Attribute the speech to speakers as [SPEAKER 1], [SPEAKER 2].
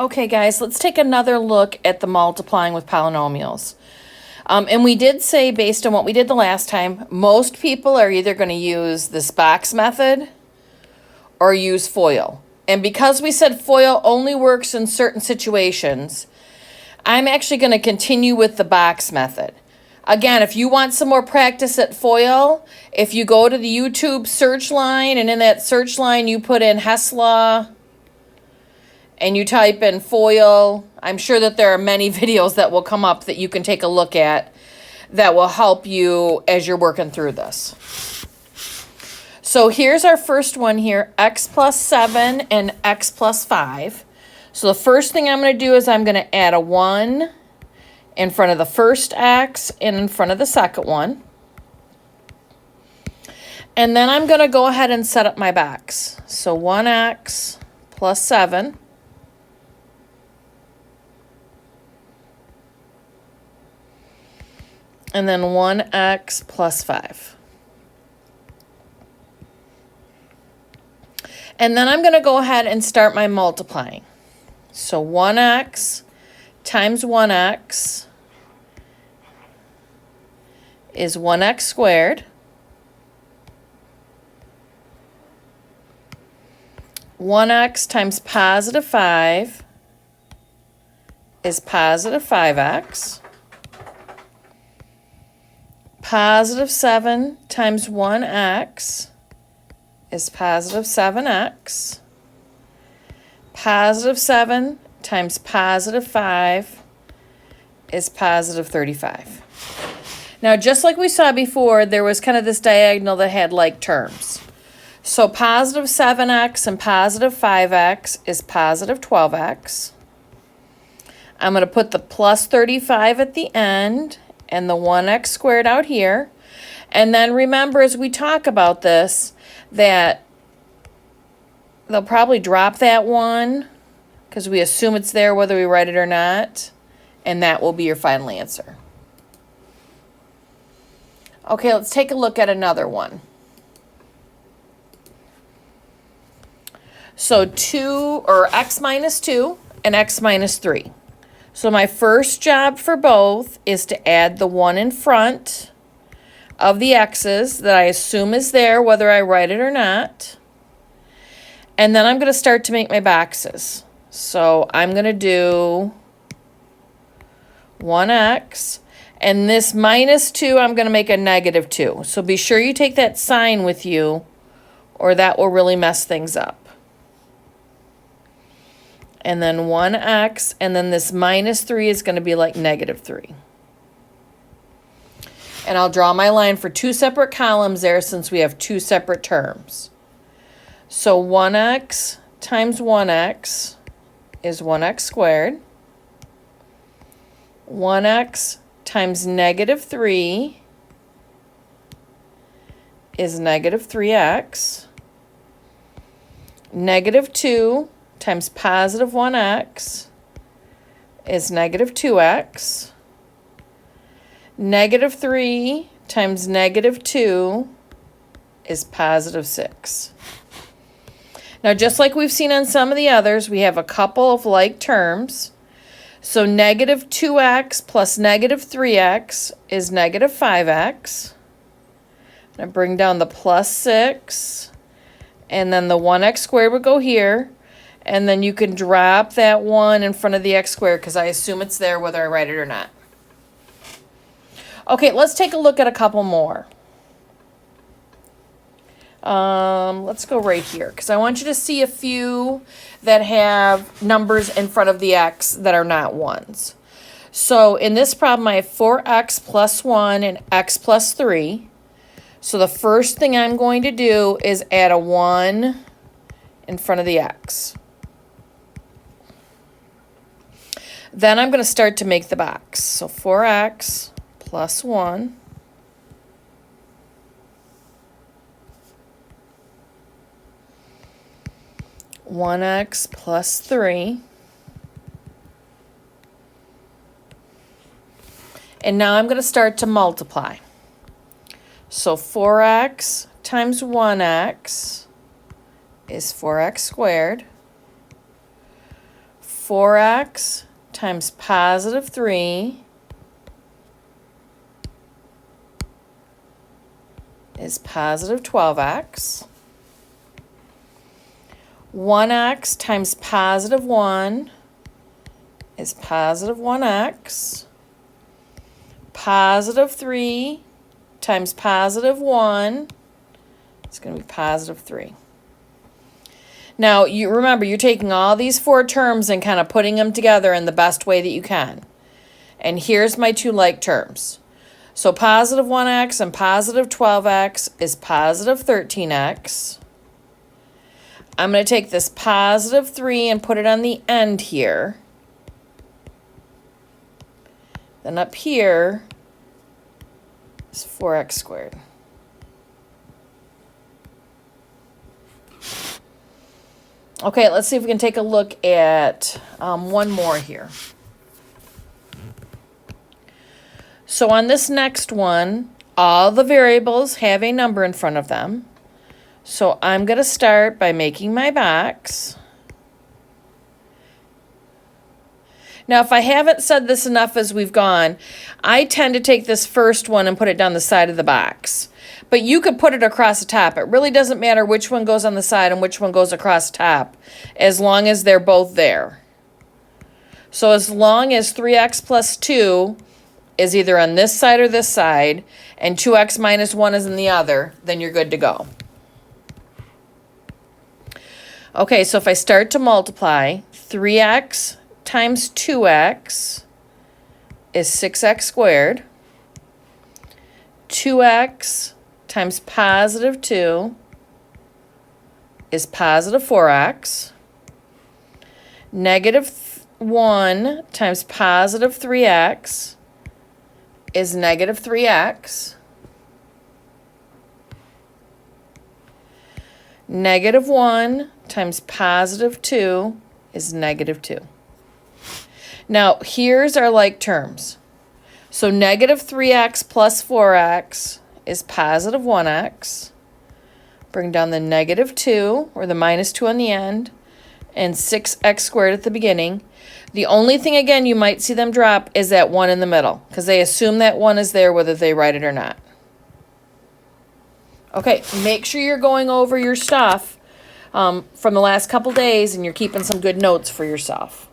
[SPEAKER 1] Okay, guys, let's take another look at the multiplying with polynomials. And we did say, based on what we did the last time, most people are either going to use this box method or use FOIL. And because we said FOIL only works in certain situations, I'm actually going to continue with the box method. Again, if you want some more practice at FOIL, if you go to the YouTube search line, and in that search line you put in Hesslau, and you type in FOIL, I'm sure that there are many videos that will come up that you can take a look at that will help you as you're working through this. So here's our first one here, x plus 7 and x plus 5. So the first thing I'm going to do is I'm going to add a 1 in front of the first x and in front of the second one. And then I'm going to go ahead and set up my box. So 1x plus 7 and then 1x plus 5. And then I'm going to go ahead and start my multiplying. So 1x times 1x is 1x squared. 1x times positive 5 is positive 5x. Positive 7 times 1x is positive 7x. Positive 7 times positive 5 is positive 35. Now, just like we saw before, there was kind of this diagonal that had like terms. So positive 7x and positive 5x is positive 12x. I'm going to put the plus 35 at the end and the 1x squared out here. And then remember, as we talk about this, that they'll probably drop that 1 because we assume it's there whether we write it or not. And that will be your final answer. Okay, let's take a look at another one. So 2, or x minus 2 and x minus 3. So my first job for both is to add the 1 in front of the x's that I assume is there whether I write it or not. And then I'm going to start to make my boxes. So I'm going to do 1x, and this minus 2 I'm going to make a negative 2. So be sure you take that sign with you or that will really mess things up. And then 1x, and then this minus 3 is going to be like negative 3. And I'll draw my line for 2 separate columns there since we have 2 separate terms. So 1x times 1x is 1x squared. 1x times negative 3 is negative 3x. Negative 2 times positive 1x is negative 2x. Negative 3 times negative 2 is positive 6. Now, just like we've seen on some of the others, we have a couple of like terms. So negative 2x plus negative 3x is negative 5x. I'm going to bring down the plus 6, and then the 1x squared would go here. And then you can drop that 1 in front of the x squared because I assume it's there whether I write it or not. Okay, let's take a look at a couple more. Let's go right here because I want you to see a few that have numbers in front of the x that are not 1s. So in this problem, I have 4x plus 1 and x plus 3. So the first thing I'm going to do is add a 1 in front of the x. Then I'm going to start to make the box. So 4x plus 1 1x plus 3. And now I'm going to start to multiply. So 4x times 1x is 4x squared. 4x times positive 3 is positive 12x. 1x times positive 1 is positive 1x. Positive 3 times positive 1 is going to be positive 3. Now, you remember, you're taking all these four terms and kind of putting them together in the best way that you can. And here's my two like terms. So positive 1x and positive 12x is positive 13x. I'm going to take this positive 3 and put it on the end here. Then up here is 4x squared. Okay, let's see if we can take a look at one more here. So on this next one, all the variables have a number in front of them. So I'm going to start by making my box. Now, if I haven't said this enough as we've gone, I tend to take this first one and put it down the side of the box. But you could put it across the top. It really doesn't matter which one goes on the side and which one goes across the top, as long as they're both there. So as long as 3x plus 2 is either on this side or this side, and 2x minus 1 is in the other, then you're good to go. Okay, so if I start to multiply, 3x times 2x is 6x squared. 2x times positive 2 is positive 4x. Negative 1 times positive 3x is negative 3x. Negative 1 times positive 2 is negative 2. Now, here's our like terms. So negative 3x plus 4x is positive 1x. Bring down the negative 2, or the minus 2 on the end, and 6x squared at the beginning. The only thing, again, you might see them drop is that 1 in the middle, because they assume that 1 is there whether they write it or not. Okay, make sure you're going over your stuff from the last couple days and you're keeping some good notes for yourself.